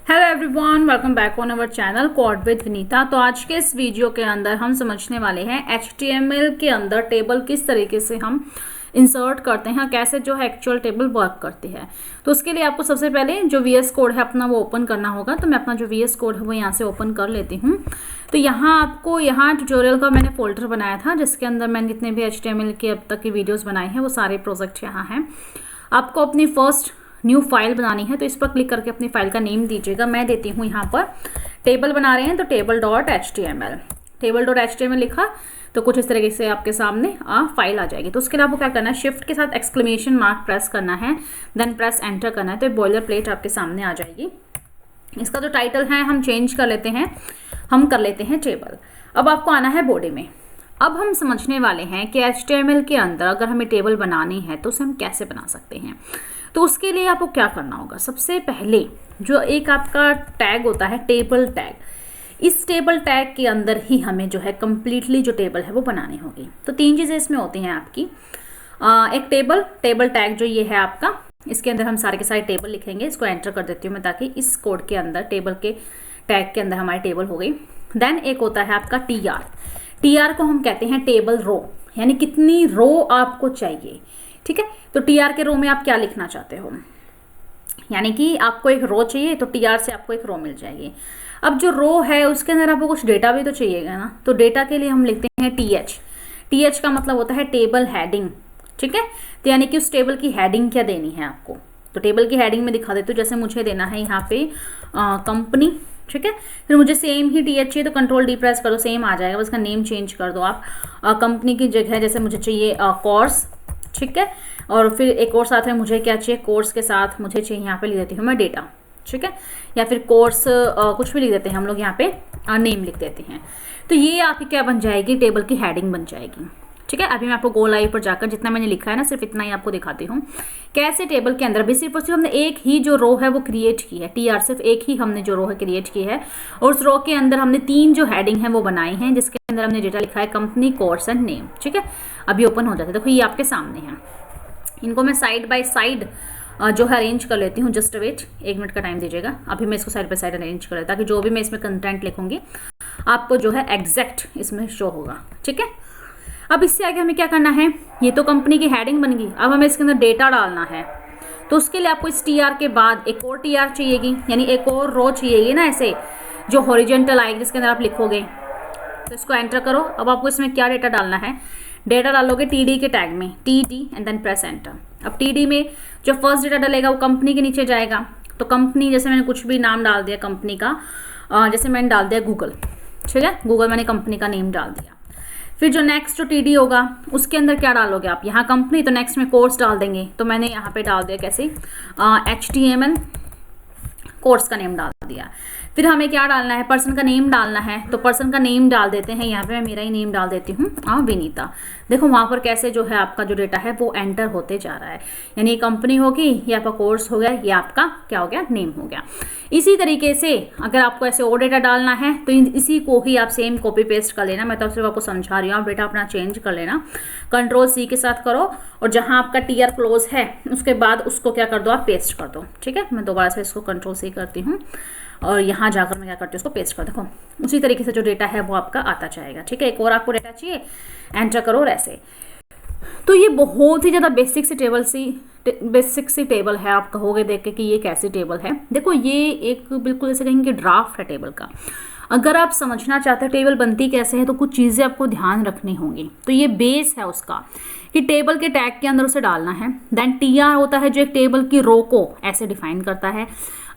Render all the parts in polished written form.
Hello everyone, welcome back on our channel code with Vinita. तो आज के इस वीडियो के अंदर हम समझने वाले हैं HTML के अंदर टेबल किस तरीके से हम इंसर्ट करते हैं, कैसे जो है एक्चुअल टेबल वर्क करती है। तो उसके लिए आपको सबसे पहले जो VS कोड है अपना वो ओपन करना होगा। तो मैं अपना जो VS कोड है वो यहाँ से ओपन कर लेती हूँ। तो यहाँ ट्यूटोरियल का मैंने फोल्डर बनाया था जिसके अंदर मैंने जितने भी HTML के अब तक की वीडियोज़ बनाए हैं वो सारे प्रोजेक्ट यहाँ हैं। आपको अपनी फर्स्ट न्यू फाइल बनानी है तो इस पर क्लिक करके अपनी फाइल का नेम दीजिएगा। मैं देती हूँ यहाँ पर टेबल बना रहे हैं तो टेबल.html लिखा तो कुछ इस तरीके से आपके सामने फाइल आ जाएगी। तो उसके लिए आपको क्या करना है, शिफ्ट के साथ एक्सक्लेमेशन मार्क प्रेस करना है, देन प्रेस एंटर करना है। तो बॉयलर प्लेट आपके सामने आ जाएगी। इसका जो टाइटल है हम चेंज कर लेते हैं, हम कर लेते हैं टेबल। अब आपको आना है बॉडी में। अब हम समझने वाले हैं कि HTML के अंदर अगर हमें टेबल बनानी है तो उसे हम कैसे बना सकते हैं। तो उसके लिए आपको क्या करना होगा, सबसे पहले जो एक आपका टैग होता है टेबल टैग, इस टेबल टैग के अंदर ही हमें जो है कम्प्लीटली जो टेबल है वो बनानी होगी। तो तीन चीज़ें इसमें होती हैं आपकी। एक टेबल टैग जो ये है आपका, इसके अंदर हम सारे के सारे टेबल लिखेंगे। इसको एंटर कर देती हूँ मैं ताकि इस कोड के अंदर टेबल के टैग के अंदर हमारी टेबल हो गई। देन एक होता है आपका TR को हम कहते हैं टेबल रो, यानी कितनी रो आपको चाहिए। ठीक है, तो TR के रो में आप क्या लिखना चाहते हो, यानी कि आपको एक रो चाहिए तो TR से आपको एक रो मिल जाएगी। अब जो रो है उसके अंदर आपको कुछ डेटा भी तो चाहिएगा ना, तो डेटा के लिए हम लिखते हैं TH का मतलब होता है टेबल हेडिंग। ठीक है, तो यानी कि उस टेबल की हेडिंग क्या देनी है आपको। तो टेबल की हेडिंग में दिखा देती हूँ, जैसे मुझे देना है यहाँ पे कंपनी। ठीक है, फिर मुझे सेम ही TH चाहिए तो कंट्रोल D प्रेस करो, सेम आ जाएगा, उसका नेम चेंज कर दो आप। कंपनी की जगह जैसे मुझे चाहिए कोर्स। ठीक है, और फिर एक और साथ में मुझे क्या चाहिए, कोर्स के साथ मुझे चाहिए यहाँ पे लिख देती हूँ मैं डेटा। ठीक है, या फिर कोर्स कुछ भी लिख देते हैं हम लोग, यहाँ पे नेम लिख देते हैं। तो ये आपकी क्या बन जाएगी, टेबल की हेडिंग बन जाएगी। ठीक है, अभी मैं आपको गो लाइव पर जाकर जितना मैंने लिखा है ना सिर्फ इतना ही आपको दिखाती हूँ कैसे टेबल के अंदर भी सिर्फ और सिर्फ हमने एक ही जो रो है वो क्रिएट की है। TR सिर्फ एक ही हमने जो रो है क्रिएट की है, और उस रो के अंदर हमने तीन जो हेडिंग है वो बनाई हैं जिसके अंदर हमने डेटा लिखा है कंपनी, कोर्स एंड नेम। ठीक है, अभी ओपन हो जाता है, देखो ये आपके सामने है। इनको मैं साइड बाय साइड जो है अरेंज कर लेती हूँ। जस्ट वेट, 1 मिनट का टाइम दीजिएगा। अभी मैं इसको साइड बाय साइड अरेंज कर लेता ताकि जो भी मैं इसमें कंटेंट लिखूंगी आपको जो है एग्जैक्ट इसमें शो होगा। ठीक है, अब इससे आगे हमें क्या करना है, ये तो कंपनी की हेडिंग बन गई। अब हमें इसके अंदर डेटा डालना है, तो उसके लिए आपको इस TR के बाद एक और TR चाहिएगी, यानी एक और रो चाहिएगी ना, ऐसे जो हॉरिजॉन्टल आएगी जिसके अंदर आप लिखोगे। तो इसको एंटर करो। अब आपको इसमें क्या डेटा डालना है, डेटा डालोगे TD के टैग में, TD and then press enter. अब TD में जो फर्स्ट डेटा डालेगा वो कंपनी के नीचे जाएगा। तो कंपनी, जैसे मैंने कुछ भी नाम डाल दिया कंपनी का, जैसे मैंने डाल दिया गूगल। ठीक है, गूगल मैंने कंपनी का नेम डाल दिया। फिर जो नेक्स्ट जो TD होगा उसके अंदर क्या डालोगे आप, यहाँ कंपनी, तो नेक्स्ट में कोर्स डाल देंगे। तो मैंने यहाँ पे डाल दिया कैसे, HTML कोर्स का नेम डाल दिया। फिर हमें क्या डालना है, पर्सन का नेम डालना है। तो पर्सन का नेम डाल देते हैं, यहाँ पे मैं मेरा ही नेम डाल देती हूँ विनीता। देखो वहाँ पर कैसे जो है आपका जो डेटा है वो एंटर होते जा रहा है, यानी कंपनी होगी, ये आपका कोर्स हो गया, ये आपका क्या हो गया, नेम हो गया। इसी तरीके से अगर आपको ऐसे और डेटा डालना है तो इसी को ही आप सेम कॉपी पेस्ट कर लेना। मैं तो सिर्फ आपको समझा रही हूँ, आप डेटा अपना चेंज कर लेना। कंट्रोल C के साथ करो, और जहाँ आपका TR क्लोज है उसके बाद उसको क्या कर दो, आप पेस्ट कर दो। ठीक है, मैं दोबारा से इसको कंट्रोल C करती हूँ और यहाँ जाकर मैं क्या करती हूँ, उसको पेस्ट कर। देखो उसी तरीके से जो डेटा है वो आपका आता जाएगा। ठीक है, एक और आपको डेटा चाहिए, एंटर करो और ऐसे। तो ये बहुत ही ज़्यादा बेसिक सी टेबल है। आप कहोगे देख के कि ये कैसी टेबल है। देखो ये एक बिल्कुल ऐसे कहेंगे ड्राफ्ट है टेबल का। अगर आप समझना चाहते हो टेबल बनती कैसे है तो कुछ चीज़ें आपको ध्यान रखनी होंगी। तो ये बेस है उसका कि टेबल के टैग के अंदर उसे डालना है। देन TR होता है जो एक टेबल की रो को ऐसे डिफाइन करता है।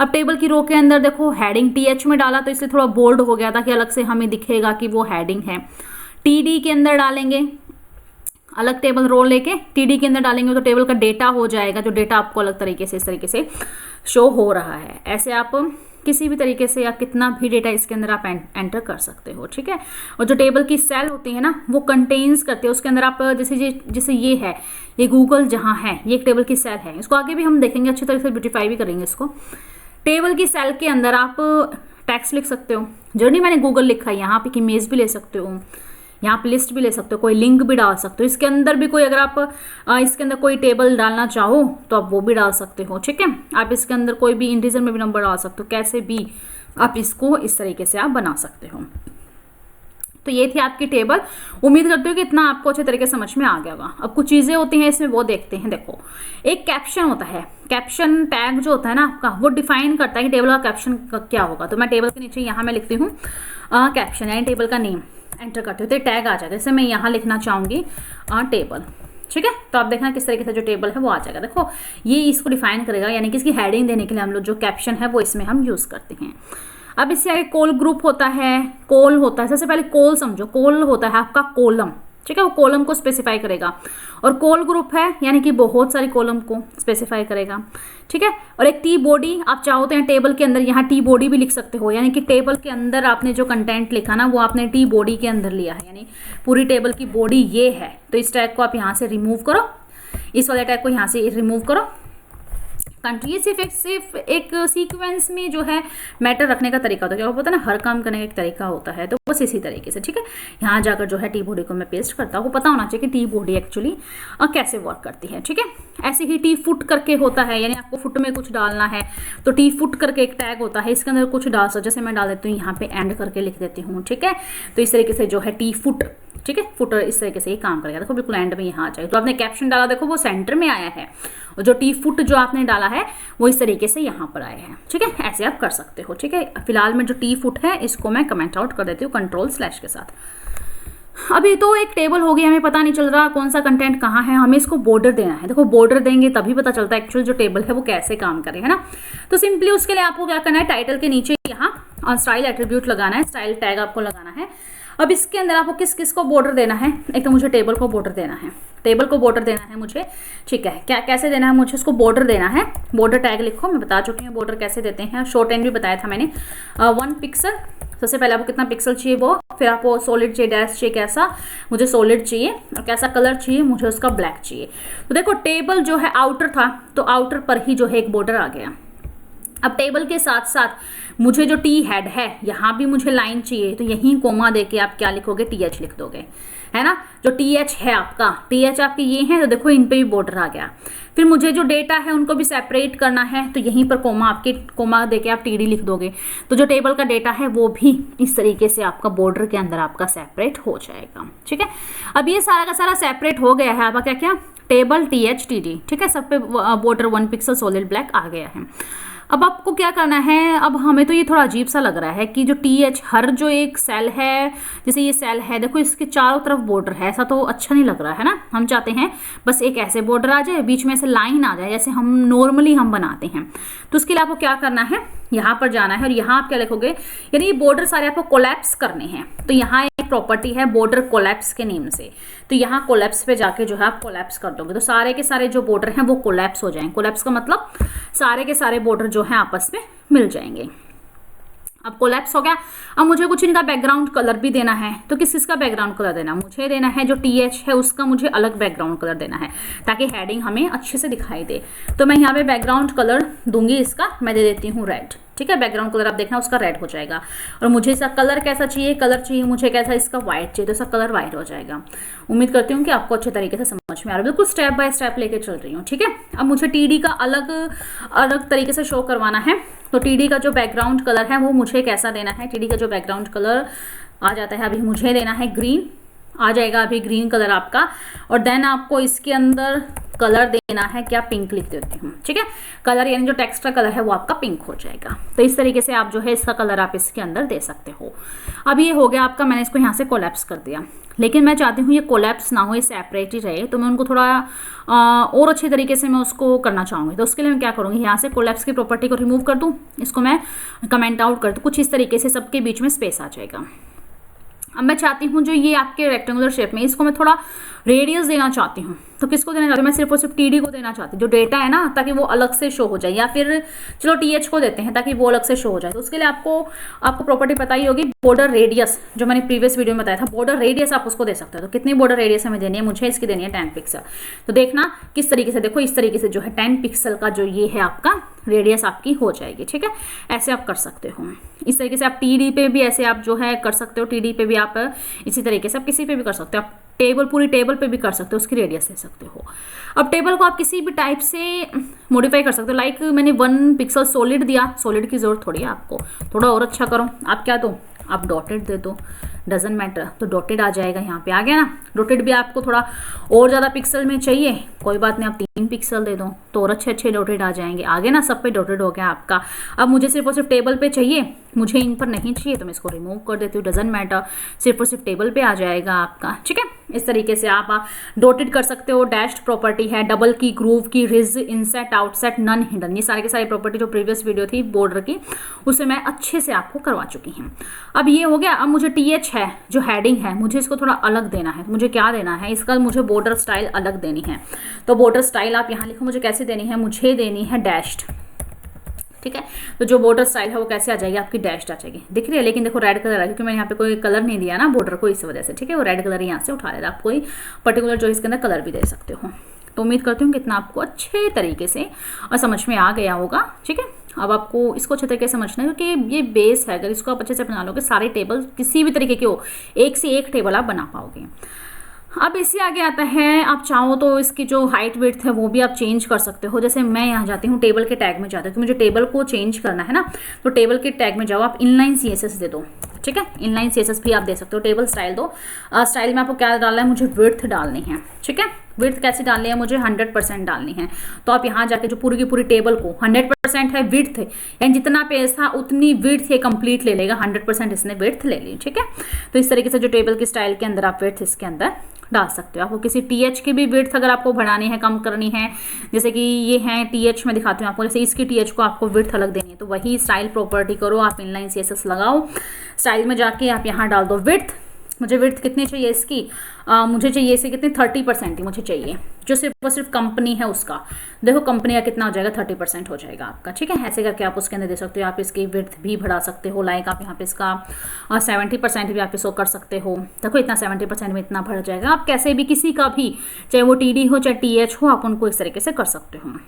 अब टेबल की रो के अंदर देखो हेडिंग TH में डाला तो इससे थोड़ा बोल्ड हो गया था कि अलग से हमें दिखेगा कि वो हेडिंग है। TD के अंदर डालेंगे, अलग टेबल रो लेके TD के अंदर डालेंगे तो टेबल का डेटा हो जाएगा, जो डेटा आपको अलग तरीके से इस तरीके से शो हो रहा है। ऐसे आप किसी भी तरीके से या कितना भी डेटा इसके अंदर आप एंटर कर सकते हो। ठीक है, और जो टेबल की सेल होती है ना वो कंटेन्स करते हैं, उसके अंदर आप जैसे ये है, ये गूगल जहाँ है, ये एक टेबल की सेल है। इसको आगे भी हम देखेंगे, अच्छी तरह से ब्यूटीफाई भी करेंगे इसको। टेबल की सेल के अंदर आप टेक्स्ट लिख सकते हो, जो नहीं मैंने गूगल लिखा है, यहाँ पे एक इमेज भी ले सकते हो, यहाँ पे लिस्ट भी ले सकते हो, कोई लिंक भी डाल सकते हो। इसके अंदर भी कोई अगर आप इसके अंदर कोई टेबल डालना चाहो तो आप वो भी डाल सकते हो, ठीक है। आप इसके अंदर कोई भी इंटीजर में भी नंबर डाल सकते हो, कैसे भी आप इसको इस तरीके से आप बना सकते हो। तो ये थी आपकी टेबल। उम्मीद करती हूँ कि इतना आपको अच्छे तरीके से समझ में आ गया होगा। अब कुछ चीज़ें होती हैं इसमें, वो देखते हैं। देखो, एक कैप्शन होता है, कैप्शन टैग जो होता है ना आपका, वो डिफाइन करता है कि टेबल का कैप्शन क्या होगा। तो मैं टेबल के नीचे यहाँ मैं लिखती हूँ कैप्शन, यानी टेबल का नेम एंटर करती हूँ तो टैग आ जाएगा। जैसे मैं यहाँ लिखना चाहूँगी टेबल, ठीक है। तो आप देखना किस तरीके से जो टेबल है वो आ जाएगा। देखो, ये इसको डिफाइन करेगा, यानी कि इसकी हेडिंग देने के लिए हम लोग जो कैप्शन है वो इसमें हम यूज़ करते हैं। अब इससे आगे कोल ग्रुप होता है, कोल होता है। सबसे पहले कोल समझो, कोल होता है आपका कॉलम, ठीक है। वो कॉलम को स्पेसिफाई करेगा। और कोल ग्रुप है यानी कि बहुत सारी कॉलम को स्पेसिफाई करेगा, ठीक है। और एक टी बॉडी, आप चाहो तो यहाँ टेबल के अंदर यहाँ टी बॉडी भी लिख सकते हो, यानी कि टेबल के अंदर आपने जो कंटेंट लिखा ना वो आपने टी बॉडी के अंदर लिया है, यानी पूरी टेबल की बॉडी ये है। तो इस टैग को आप यहाँ से रिमूव करो, इस वाले टैग को यहाँ से रिमूव करो। कंट्री सिर्फ एक सीक्वेंस में जो है मैटर रखने का तरीका होता है, क्या पता ना, हर काम करने का एक तरीका होता है। तो बस इसी तरीके से, ठीक है। यहाँ जाकर जो है टी बॉडी को मैं पेस्ट करता हूँ, पता होना चाहिए कि टी बॉडी एक्चुअली कैसे वर्क करती है, ठीक है। ऐसे ही टी फुट करके होता है, यानी आपको फुट में कुछ डालना है तो टी फुट करके एक टैग होता है, इसके अंदर कुछ डाल सकते। जैसे मैं डाल देती हूँ यहाँ पे एंड करके लिख देती हूँ, ठीक है। तो इस तरीके से जो है टी फुट, ठीक है, फुटर इस तरीके से ये काम करेगा। देखो बिल्कुल एंड में यहाँ आ जाएगा। तो आपने कैप्शन डाला, देखो वो सेंटर में आया है, और जो टी फुट जो आपने डाला है वो इस तरीके से यहाँ पर आया है, ठीक है। ऐसे आप कर सकते हो, ठीक है। फिलहाल में जो टी फुट है इसको मैं कमेंट आउट कर देती हूँ कंट्रोल/ के साथ। अभी तो एक टेबल हो गई, हमें पता नहीं चल रहा कौन सा कंटेंट कहाँ है, हमें इसको बॉर्डर देना है। देखो बॉर्डर देंगे तभी पता चलता है एक्चुअल जो टेबल है वो कैसे काम करे, है ना। तो सिंपली उसके लिए आपको क्या करना है, टाइटल के नीचे यहाँ स्टाइल एट्रीब्यूट लगाना है, स्टाइल टैग आपको लगाना है। अब इसके अंदर आपको किस किस को बॉर्डर देना है, एक तो मुझे टेबल को बॉर्डर देना है, टेबल को बॉर्डर देना है मुझे, ठीक है। क्या कैसे देना है, मुझे उसको बॉर्डर देना है। बॉर्डर टैग लिखो, मैं बता चुकी हूँ बॉर्डर कैसे देते हैं, शॉर्ट एंड भी बताया था मैंने। 1 पिक्सल, सबसे पहले आपको कितना पिक्सल चाहिए वो, फिर आपको सॉलिड चाहिए, डैश चाहिए, कैसा मुझे सॉलिड चाहिए, और कैसा कलर चाहिए मुझे उसका ब्लैक चाहिए। तो देखो टेबल जो है आउटर था, तो आउटर पर ही जो है एक बॉर्डर आ गया। अब टेबल के साथ साथ मुझे जो टी हेड है यहाँ भी मुझे लाइन चाहिए, तो यहीं कोमा देके आप क्या लिखोगे, TH लिख दोगे, है ना। जो TH है आपका, TH आपके ये हैं, तो देखो इन पे भी बॉर्डर आ गया। फिर मुझे जो डेटा है उनको भी सेपरेट करना है, तो यहीं पर कोमा आपके कोमा देके आप TD लिख दोगे। तो जो टेबल का डेटा है वो भी इस तरीके से आपका बॉर्डर के अंदर आपका सेपरेट हो जाएगा, ठीक है। अब ये सारा का सारा सेपरेट हो गया है आपका क्या क्या, टेबल TH TD, ठीक है। सब पे बॉर्डर 1 पिक्सल सॉलिड ब्लैक आ गया है। अब आपको क्या करना है, अब हमें तो ये थोड़ा अजीब सा लग रहा है कि जो TH हर जो एक सेल है, जैसे ये सेल है देखो इसके चारों तरफ बॉर्डर है, ऐसा तो अच्छा नहीं लग रहा है ना। हम चाहते हैं बस एक ऐसे बॉर्डर आ जाए, बीच में ऐसे लाइन आ जाए जैसे हम नॉर्मली हम बनाते हैं। तो उसके लिए आपको क्या करना है, यहाँ पर जाना है और यहाँ आप क्या लिखोगे, यानी ये बॉर्डर सारे आपको कोलैप्स करने हैं। तो यहाँ एक प्रॉपर्टी है बॉर्डर कोलैप्स के नेम से, तो यहाँ कोलैप्स पे जाके जो है आप कोलैप्स कर दोगे, तो सारे के सारे जो बॉर्डर हैं वो कोलैप्स हो जाएंगे। कोलैप्स का मतलब सारे के सारे बॉर्डर जो है आपस में मिल जाएंगे। अब कोलैप्स हो गया। अब मुझे कुछ इनका बैकग्राउंड कलर भी देना है, तो किस किस का बैकग्राउंड कलर देना, मुझे देना है जो TH है उसका मुझे अलग बैकग्राउंड कलर देना है, ताकि हेडिंग हमें अच्छे से दिखाई दे। तो मैं यहाँ पे बैकग्राउंड कलर दूंगी, इसका मैं दे देती हूँ रेड, ठीक है। बैकग्राउंड कलर आप देखना उसका रेड हो जाएगा। और मुझे इसका कलर कैसा चाहिए, कलर चाहिए मुझे कैसा, इसका व्हाइट चाहिए, तो इसका कलर व्हाइट हो जाएगा। उम्मीद करती हूँ कि आपको अच्छे तरीके से समझ में आ रहा है, बिल्कुल स्टेप बाय स्टेप लेके चल रही हूँ, ठीक है। अब मुझे TD का अलग अलग तरीके से शो करवाना है, तो TD का जो बैकग्राउंड कलर है वो मुझे कैसा देना है, TD का जो बैकग्राउंड कलर आ जाता है अभी मुझे देना है ग्रीन, आ जाएगा अभी ग्रीन कलर आपका। और देन आपको इसके अंदर कलर देना है, क्या पिंक लिख देती हूँ, ठीक है। कलर यानी जो टेक्स्ट का कलर है वो आपका पिंक हो जाएगा। तो इस तरीके से आप जो है इसका कलर आप इसके अंदर दे सकते हो। अब ये हो गया आपका, मैंने इसको यहाँ से कोलैप्स कर दिया, लेकिन मैं चाहती हूँ ये कोलैप्स ना हो, ये सेपरेट ही रहे, तो मैं उनको थोड़ा और अच्छे तरीके से मैं उसको करना चाहूँगी। तो उसके लिए मैं क्या करूँगी, यहाँ से कोलैप्स की प्रॉपर्टी को रिमूव कर दूँ, इसको मैं कमेंट आउट कर दूँ, कुछ इस तरीके से सबके बीच में स्पेस आ जाएगा। अब मैं चाहती हूँ जो ये आपके रेक्टेंगुलर शेप में, इसको मैं थोड़ा रेडियस देना चाहती हूँ, तो तो किसको देना चाहती हूँ मैं, सिर्फ और सिर्फ टीडी को देना चाहती हूँ, जो डेटा है ना, ताकि वो अलग से शो हो जाए, या फिर चलो टीएच को देते हैं ताकि वो अलग से शो हो जाए। तो उसके लिए आपको प्रॉपर्टी पता ही होगी, बॉर्डर रेडियस, जो मैंने प्रीवियस वीडियो में बताया था, बॉर्डर रेडियस आप उसको दे सकते हो। तो कितनी बॉर्डर रेडियस हमें देनी है, मुझे इसकी देनी है 10 पिक्सल। तो देखना किस तरीके से, देखो इस तरीके से जो है 10 पिक्सल का जो ये है आपका रेडियस आपकी हो जाएगी, ठीक है। ऐसे आप कर सकते हो, इस तरीके से आप टीडी पे भी ऐसे आप जो है कर सकते हो, टीडी पे भी आप इसी तरीके से आप किसी पे भी कर सकते हो, आप टेबल, पूरी टेबल पे भी कर सकते हो, उसकी रेडियस दे सकते हो। अब टेबल को आप किसी भी टाइप से मॉडिफाई कर सकते हो, लाइक मैंने 1 पिक्सल सॉलिड दिया, सॉलिड की जरूरत थोड़ी है आपको, थोड़ा और अच्छा करो, आप क्या दो, आप डॉटेड दे दो, डजंट मैटर, तो डॉटेड आ जाएगा, यहाँ पे आ गया ना। डॉटेड भी आपको थोड़ा और ज़्यादा पिक्सल में चाहिए, कोई बात नहीं, आप 3 पिक्सल दे दो तो और अच्छे डॉटेड आ जाएंगे, आगे ना सब पे डॉटेड हो गया आपका। अब मुझे सिर्फ और सिर्फ टेबल पे चाहिए, मुझे इन पर नहीं चाहिए, तो मैं इसको रिमूव कर देती हूँ, डजंट मैटर, सिर्फ और सिर्फ टेबल पे आ जाएगा आपका, ठीक है। इस तरीके से आप डॉटेड कर सकते हो। डैश्ड प्रॉपर्टी है, डबल की, ग्रूव की, ridge, inset, outset, none hidden, ये सारे के सारे प्रॉपर्टी जो प्रीवियस वीडियो थी बॉर्डर की, उससे मैं अच्छे से आपको करवा चुकी हूँ। अब ये हो गया। अब मुझे टीएच है जो हेडिंग है, मुझे इसको थोड़ा अलग देना है। मुझे क्या देना है, इसका मुझे बॉर्डर स्टाइल अलग देनी है। तो बॉर्डर स्टाइल आप यहाँ लिखो, मुझे कैसे देनी है, मुझे देनी है डैश्ड, ठीक है। तो जो बॉर्डर स्टाइल है वो कैसे आ जाएगी आपकी, डैश्ड आ जाएगी, दिख रही है। लेकिन देखो रेड कलर है, क्योंकि मैंने यहाँ पे कोई कलर नहीं दिया ना बॉर्डर को, इस वजह से, ठीक है। वो रेड कलर यहाँ से उठा लेगा, आप कोई पर्टिकुलर जो इसके अंदर कलर भी दे सकते हो। तो उम्मीद करती हूँ कि इतना आपको अच्छे तरीके से और समझ में आ गया होगा, ठीक है। अब आपको इसको अच्छे तरीके से समझना है, क्योंकि ये बेस है, अगर इसको आप अच्छे से बना लोगे, सारे टेबल किसी भी तरीके के हो, एक से एक टेबल आप बना पाओगे। अब इससे आगे आता है, आप चाहो तो इसकी जो हाइट विड्थ है वो भी आप चेंज कर सकते हो। जैसे मैं यहाँ जाती हूँ, टेबल के टैग में जाती हूँ, तो मुझे टेबल को चेंज करना है ना, तो टेबल के टैग में जाओ, आप इनलाइन सीएसएस दे दो, ठीक है। इनलाइन सीएसएस भी आप दे सकते हो। टेबल स्टाइल दो, स्टाइल में आपको क्या डालना है, मुझे विड्थ डालनी है, ठीक है। विड्थ कैसे डालनी है, मुझे 100% डालनी है। तो आप यहाँ जाके जो पूरी की पूरी टेबल को 100% है विड्थ, यानी जितना पेज था उतनी विड्थ ये कंप्लीट ले लेगा, 100% इसने विड्थ ले ली, ठीक है। तो इस तरीके से जो टेबल की स्टाइल के अंदर आप विड्थ इसके अंदर डाल सकते हो। आपको किसी टीएच की भी विड्थ अगर आपको बढ़ानी है, कम करनी है, जैसे कि ये है टीएच, में दिखाती हूँ आपको, जैसे इसकी टीएच को आपको विड्थ अलग देनी है, तो वही स्टाइल प्रॉपर्टी करो, आप इनलाइन सीएसएस लगाओ, स्टाइल में जाके आप यहाँ डाल दो विड्थ। मुझे विड्थ कितनी चाहिए इसकी, मुझे चाहिए इसे कितनी, 30% ही मुझे चाहिए, जो सिर्फ और सिर्फ कंपनी है उसका। देखो कंपनी का कितना हो जाएगा, 30% हो जाएगा आपका, ठीक है। ऐसे करके आप उसके अंदर दे सकते हो। आप इसकी विड्थ भी बढ़ा सकते हो, लाइक आप यहाँ पे इसका 70% भी आप इसको कर सकते हो। देखो इतना 70% में इतना बढ़ जाएगा। आप कैसे भी, किसी का भी, चाहे वो टीडी हो चाहे टीएच हो, आप उनको इस तरीके से कर सकते हो।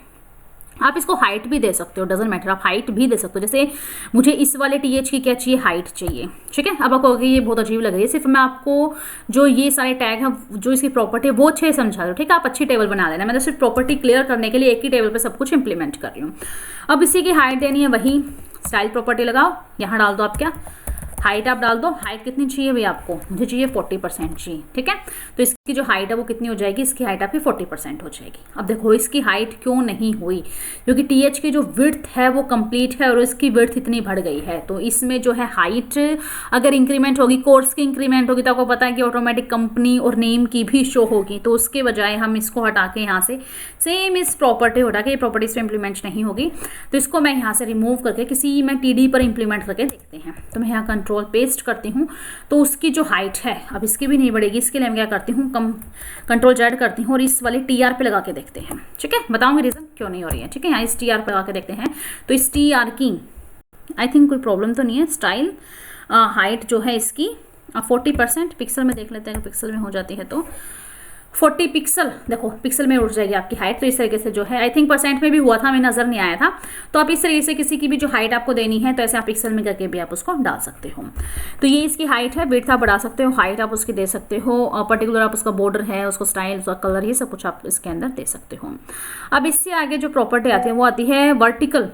आप इसको हाइट भी दे सकते हो, डजंट मैटर, आप हाइट भी दे सकते हो। जैसे मुझे इस वाले टीएच की क्या चाहिए, हाइट चाहिए, ठीक है। अब आपको ये बहुत अजीब लग रही है, सिर्फ मैं आपको जो ये सारे टैग हैं, जो इसकी प्रॉपर्टी है वो अच्छे से समझा रही हूँ, ठीक है। आप अच्छी टेबल बना लेना, मैं तो सिर्फ प्रॉपर्टी क्लियर करने के लिए एक ही टेबल पर सब कुछ इंप्लीमेंट कर रही हूँ। अब इसी की हाइट देनी है, वही स्टाइल प्रॉपर्टी लगाओ, यहाँ डाल दो आप क्या, हाइट आप डाल दो। हाइट कितनी चाहिए भाई आपको, मुझे चाहिए 40% चाहिए, ठीक है। तो इसकी जो हाइट है वो कितनी हो जाएगी, इसकी हाइट आपकी 40% हो जाएगी। अब देखो इसकी हाइट क्यों नहीं हुई, क्योंकि टीएच की जो विड्थ है वो कंप्लीट है और इसकी विड्थ इतनी बढ़ गई है। तो इसमें जो है हाइट अगर इंक्रीमेंट होगी, कोर्स की इंक्रीमेंट होगी, तो आपको पता है कि ऑटोमेटिक कंपनी और नेम की भी शो होगी। तो उसके बजाय हम इसको हटा के यहाँ से सेम इस प्रॉपर्टी हटा के, ये प्रॉपर्टी इस पर इंप्लीमेंट नहीं होगी, तो इसको मैं यहाँ से रिमूव करके किसी मैं टीडी पर इंप्लीमेंट करके देखते हैं। तो मैं यहाँ कंट्रोल पेस्ट करती हूँ, तो उसकी जो हाइट है अब इसकी भी नहीं बढ़ेगी। इसके लिए मैं क्या करती हूँ, कंट्रोल जेड करती हूँ और इस वाले टीआर पे लगा के देखते हैं, ठीक है। बताऊंगी रीजन क्यों नहीं हो रही है, ठीक है। यहाँ इस टीआर पे लगा के देखते हैं। तो इस टीआर की आई थिंक कोई प्रॉब्लम तो नहीं है। स्टाइल हाइट जो है इसकी 40%, पिक्सल में देख लेते हैं, पिक्सल में हो जाती है तो 40 पिक्सल, देखो पिक्सल में उठ जाएगी आपकी हाइट। तो इस तरीके से जो है, आई थिंक परसेंट में भी हुआ था, हमें नजर नहीं आया था। तो आप इस तरीके से किसी की भी जो हाइट आपको देनी है, तो ऐसे आप पिक्सल में करके भी आप उसको डाल सकते हो। तो ये इसकी हाइट है, विड्थ आप बढ़ा सकते हो, हाइट आप उसकी दे सकते हो, पर्टिकुलर आप उसका बॉर्डर है, उसको स्टाइल, उसका कलर, ये सब कुछ आप इसके अंदर दे सकते हो। अब इससे आगे जो प्रॉपर्टी आती है वो आती है वर्टिकल।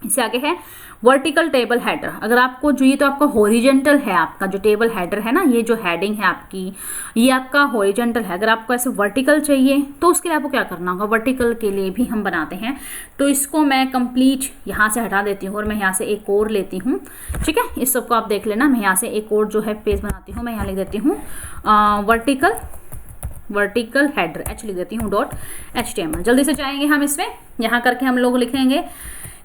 इससे आगे है वर्टिकल टेबल हेडर। अगर आपको चाहिए तो आपका हॉरिजेंटल है, आपका जो टेबल हेडर है ना, ये जो हेडिंग है आपकी, ये आपका हॉरिजेंटल है। अगर आपको ऐसे वर्टिकल चाहिए तो उसके लिए आपको क्या करना होगा, वर्टिकल के लिए भी हम बनाते हैं। तो इसको मैं कंप्लीट यहाँ से हटा देती हूँ और मैं यहाँ से एक और लेती हूँ, ठीक है। इस सबको आप देख लेना। मैं यहाँ से एक और जो है पेज बनाती हूँ, मैं यहाँ लिख देती हूँ वर्टिकल हेडर, एच लिख देती हूँ .html। जल्दी से जाएंगे हम इसमें, यहाँ करके हम लोग लिखेंगे।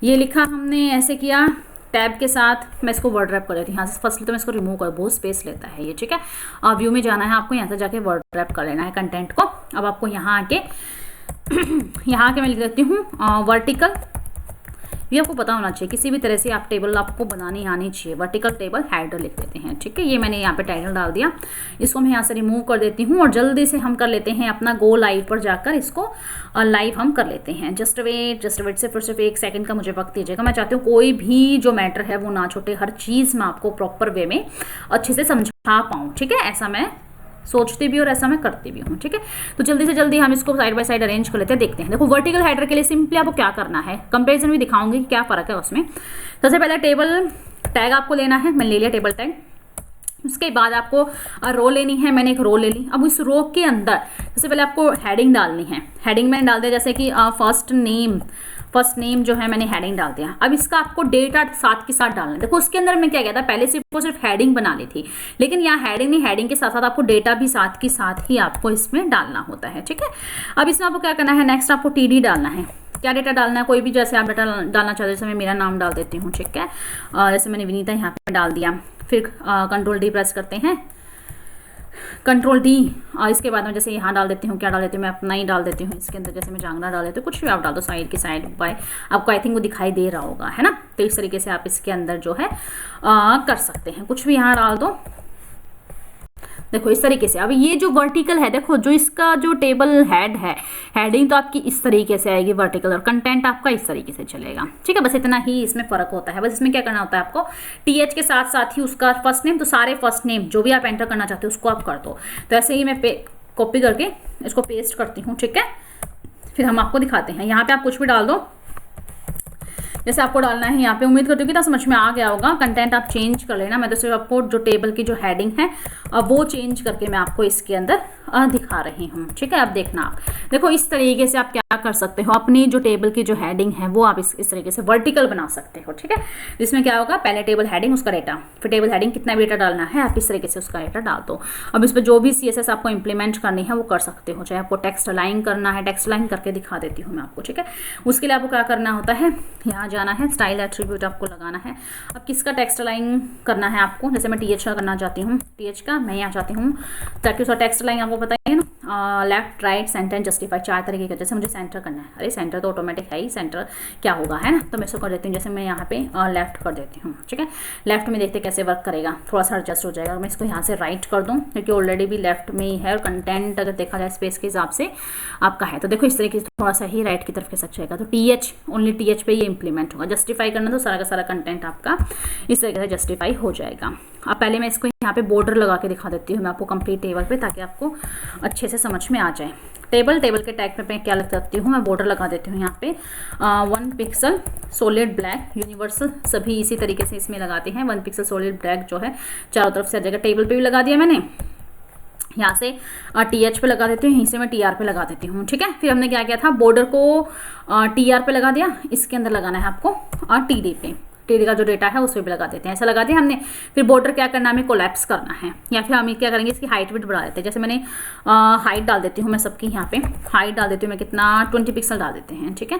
ये लिखा हमने, ऐसे किया टैब के साथ। मैं इसको वर्ड रैप कर लेती हूँ यहाँ से। फर्स्ट तो मैं इसको रिमूव कर, बहुत स्पेस लेता है ये, ठीक है। व्यू में जाना है आपको, यहाँ से जाके वर्ड रैप कर लेना है कंटेंट को। अब आपको यहाँ आके यहाँ आके मैं लिख देती हूँ वर्टिकल। ये आपको पता होना चाहिए, किसी भी तरह से आप टेबल आपको बनानी आनी चाहिए। वर्टिकल टेबल हेडर लिख देते हैं, ठीक है। ये मैंने यहाँ पे टाइटल डाल दिया, इसको मैं यहाँ से रिमूव कर देती हूँ और जल्दी से हम कर लेते हैं अपना गो लाइव पर जाकर इसको लाइव हम कर लेते हैं। जस्ट वेट सिर्फ 1 सेकंड का मुझे वक्त दीजिएगा। मैं चाहती हूँ कोई भी जो मैटर है वो ना छूटे, हर चीज़ मैं आपको प्रॉपर वे में अच्छे से समझा पाऊँ, ठीक है। ऐसा मैं सोचती भी और ऐसा मैं करती भी हूँ, ठीक है। तो जल्दी से जल्दी हम इसको साइड बाय साइड अरेंज कर लेते हैं, देखते हैं। देखो वर्टिकल हेडर के लिए सिंपली आपको क्या करना है, कंपैरिजन भी दिखाऊंगी कि क्या फ़र्क है उसमें। सबसे पहले टेबल टैग आपको लेना है, मैंने ले लिया टेबल टैग। उसके बाद आपको रो लेनी है, मैंने एक रो ले ली। अब उस रो के अंदर सबसे पहले आपको हेडिंग डालनी है। हेडिंग मैंने डाल दिया जैसे कि फर्स्ट नेम जो है मैंने हेडिंग डाल दिया। अब इसका आपको डेटा साथ के साथ डालना है। देखो उसके अंदर मैं क्या किया था, पहले सिर्फ हेडिंग बना ली थी, लेकिन यहाँ हेडिंग नहीं, हेडिंग के साथ साथ आपको डेटा भी साथ के साथ ही आपको इसमें डालना होता है, ठीक है। अब इसमें आपको क्या करना है, नेक्स्ट आपको TD डालना है। क्या डेटा डालना है, कोई भी जैसे आप डेटा डालना चाहते हो, जैसे मैं मेरा नाम डाल देती हूँ, ठीक है। जैसे मैंने विनीता यहाँ पे डाल दिया, फिर कंट्रोल D प्रेस करते हैं, कंट्रोल D। इसके बाद में जैसे यहाँ डाल देती हूँ, क्या डाल देती हूँ, मैं अपना ही डाल देती हूँ इसके अंदर। जैसे मैं जांगना डाल देती हूँ, कुछ भी आप डाल दो साइड की साइड बाय, आपको आई थिंक वो दिखाई दे रहा होगा, है ना। तो इस तरीके से आप इसके अंदर जो है कर सकते हैं, कुछ भी यहाँ डाल दो। देखो इस तरीके से। अब ये जो वर्टिकल है, देखो जो इसका जो टेबल हेड है, हेडिंग तो आपकी इस तरीके से आएगी वर्टिकल, और कंटेंट आपका इस तरीके से चलेगा, ठीक है। बस इतना ही इसमें फ़र्क होता है। बस इसमें क्या करना होता है आपको, TH के साथ साथ ही उसका फर्स्ट नेम, तो सारे फर्स्ट नेम जो भी आप एंटर करना चाहते हो उसको आप कर दो। तो ऐसे ही मैं कॉपी करके इसको पेस्ट करती हूँ, ठीक है। फिर हम आपको दिखाते हैं। यहाँ पर आप कुछ भी डाल दो जैसे आपको डालना है यहाँ पे। उम्मीद करती हूँ कि ना समझ में आ गया होगा। कंटेंट आप चेंज कर लेना, मैं तो सिर्फ आपको जो टेबल की जो हेडिंग है वो चेंज करके मैं आपको इसके अंदर दिखा रही हूँ, ठीक है। अब देखना आप, देखो इस तरीके से आप क्या कर सकते हो, अपनी जो टेबल की जो हेडिंग है वो आप इस तरीके से वर्टिकल बना सकते हो, ठीक है। इसमें क्या होगा, पहले टेबल हेडिंग उसका डेटा, फिर टेबल हेडिंग कितना भी डेटा डालना है आप इस तरीके से उसका डेटा डाल दो। अब इस पर जो भी CSS आपको इंप्लीमेंट करनी है वो कर सकते हो, चाहे आपको टेक्स्ट अलाइन करना है, टेक्स्ट अलाइन करके दिखा देती हूँ मैं आपको, ठीक है। उसके लिए आपको क्या करना होता है, यहाँ जाना है, स्टाइल एट्रीब्यूट आपको लगाना है। अब किसका टेक्स्ट अलाइन करना है आपको, जैसे मैं TH का करना चाहती हूँ, TH का मैं यहाँ चाहती हूँ ताकि उसका टेक्स्ट अलाइन आपको पता है ना, लेफ्ट राइट सेंटर जस्टिफाई, 4 तरीके का। जैसे मुझे सेंटर करना है, अरे सेंटर तो ऑटोमेटिक है ही, सेंटर क्या होगा, है ना। तो मैं इसको कर देती हूँ, जैसे मैं यहाँ पे लेफ्ट कर देती हूँ, ठीक है। लेफ्ट में देखते कैसे वर्क करेगा, थोड़ा सा एडजस्ट हो जाएगा। और मैं इसको यहाँ से राइट कर दूँ क्योंकि ऑलरेडी भी लेफ्ट में ही है, और कंटेंट अगर देखा जाए स्पेस के हिसाब से आपका है, तो देखो इस तरीके से थोड़ा सा ही राइट की तरफ के साथ जाएगा। तो TH ओनली TH पे ये इंप्लीमेंट होगा। जस्टिफाई करना तो सारा का सारा कंटेंट आपका इस तरीके से जस्टिफाई हो जाएगा। अब पहले मैं इसको यहाँ पे बॉर्डर लगा के दिखा देती हूँ मैं आपको कंप्लीट टेबल पे, ताकि आपको अच्छे से समझ में आ जाए। टेबल के टैग पे मैं क्या लगा देती हूँ, मैं बॉर्डर लगा देती हूँ यहाँ पे 1 पिक्सल सॉलिड ब्लैक यूनिवर्सल, सभी इसी तरीके से इसमें लगाते हैं। 1 पिक्सल सॉलिड ब्लैक जो है चारों तरफ से आ जाएगा। टेबल पे भी लगा दिया मैंने, यहाँ से TH पे लगा देती हूँ, यहीं से मैं TR पे लगा देती हूँ, ठीक है। फिर हमने क्या किया था, बॉर्डर को TR पे लगा दिया, इसके अंदर लगाना है आपको TD पे, TD का जो डेटा है उस पर भी लगा देते हैं, ऐसा लगा दिया हमने। फिर बॉर्डर क्या करना है, हमें कोलैप्स करना है, या फिर हम क्या करेंगे, इसकी हाइट विड्थ बढ़ा देते हैं। जैसे मैंने हाइट डाल देती हूँ मैं सबकी, यहाँ पे हाइट डाल देती हूँ मैं कितना 20 पिक्सल डाल देते हैं, ठीक है।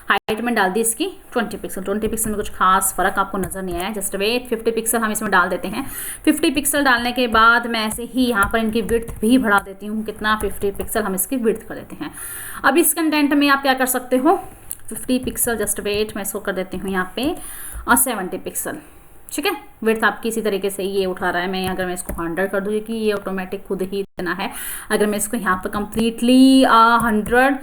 हाइट में डाल दी इसकी 20 पिक्सल। 20 पिक्सल में कुछ खास फर्क आपको नजर नहीं आया, जस्ट वेट। 50 पिक्सल हम इसमें डाल देते हैं। 50 पिक्सल डालने के बाद मैं ऐसे ही यहाँ पर इनकी विड्थ भी बढ़ा देती हूँ, कितना 50 पिक्सल हम इसकी विड्थ कर देते हैं। अब इस कंटेंट में आप क्या कर सकते हो, 50 पिक्सल, जस्ट वेट, मैं इसको कर देती हूँ यहाँ पे 70 पिक्सल, ठीक है। विड्थ आपकी इसी तरीके से ये उठा रहा है। मैं अगर मैं इसको 100 कर दूँ कि ये ऑटोमेटिक खुद ही इतना है। अगर मैं इसको यहाँ पर कम्प्लीटली 100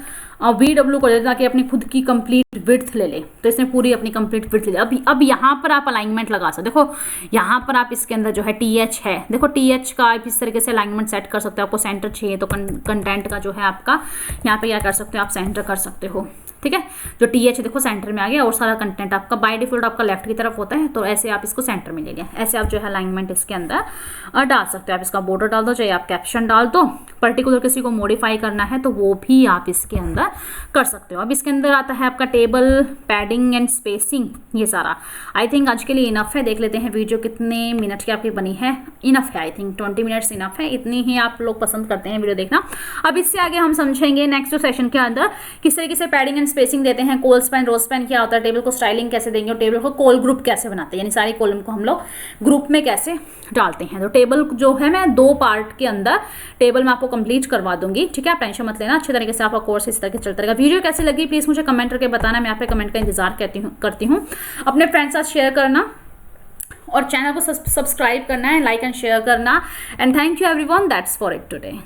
VW कर देते ताकि अपनी खुद की कंप्लीट विड्थ ले ले, तो इसने पूरी अपनी कंप्लीट विड्थ ले ले। अब यहाँ पर आप अलाइनमेंट लगा सकते, देखो यहाँ पर आप इसके अंदर जो है TH है, देखो TH का आप इस तरीके से अलाइनमेंट सेट कर सकते हो। आपको सेंटर चाहिए तो कंटेंट का जो है आपका यहाँ पे क्या कर सकते हो, आप सेंटर कर सकते हो, ठीक है। जो TH देखो सेंटर में आ गया, और सारा कंटेंट आपका बाय डिफॉल्ट आपका लेफ्ट की तरफ होता है, तो ऐसे आप इसको सेंटर में ले लिया। ऐसे आप जो है अलाइनमेंट इसके अंदर डाल सकते हो। आप इसका बॉर्डर डाल दो, चाहे आप कैप्शन डाल दो, पर्टिकुलर किसी को मॉडिफाई करना है तो वो भी आप इसके अंदर कर सकते हो। अब इसके अंदर आता है आपका टेबल पैडिंग एंड स्पेसिंग, ये सारा आई थिंक आज के लिए इनफ है। देख लेते हैं वीडियो कितने मिनट की आपकी बनी है। इनफ है, आई थिंक 20 मिनट्स इनफ है, इतनी ही आप लोग पसंद करते हैं वीडियो देखना। अब इससे आगे हम समझेंगे नेक्स्ट सेशन के अंदर किस तरीके से पैडिंग एंड स्पेसिंग देते हैं, कोल स्पैन, रो स्पैन क्या होता है, टेबल को स्टाइलिंग कैसे देंगे और टेबल को कोल ग्रुप कैसे बनाते हैं, यानी सारी कॉलम को हम लोग ग्रुप में कैसे डालते हैं। तो टेबल जो है मैं 2 पार्ट के अंदर टेबल में आपको कंप्लीट करवा दूंगी, ठीक है, आप टेंशन मत लेना, अच्छे तरीके से आपका कोर्स इस तरह के चलता रहेगा। वीडियो कैसी लगी प्लीज़ मुझे कमेंट करके बताना, मैं आप पे कमेंट का इंतजार करती हूँ। अपने फ्रेंड्स साथ शेयर करना और चैनल को सब्सक्राइब करना है, लाइक एंड शेयर करना। And thank you everyone, that's for it today.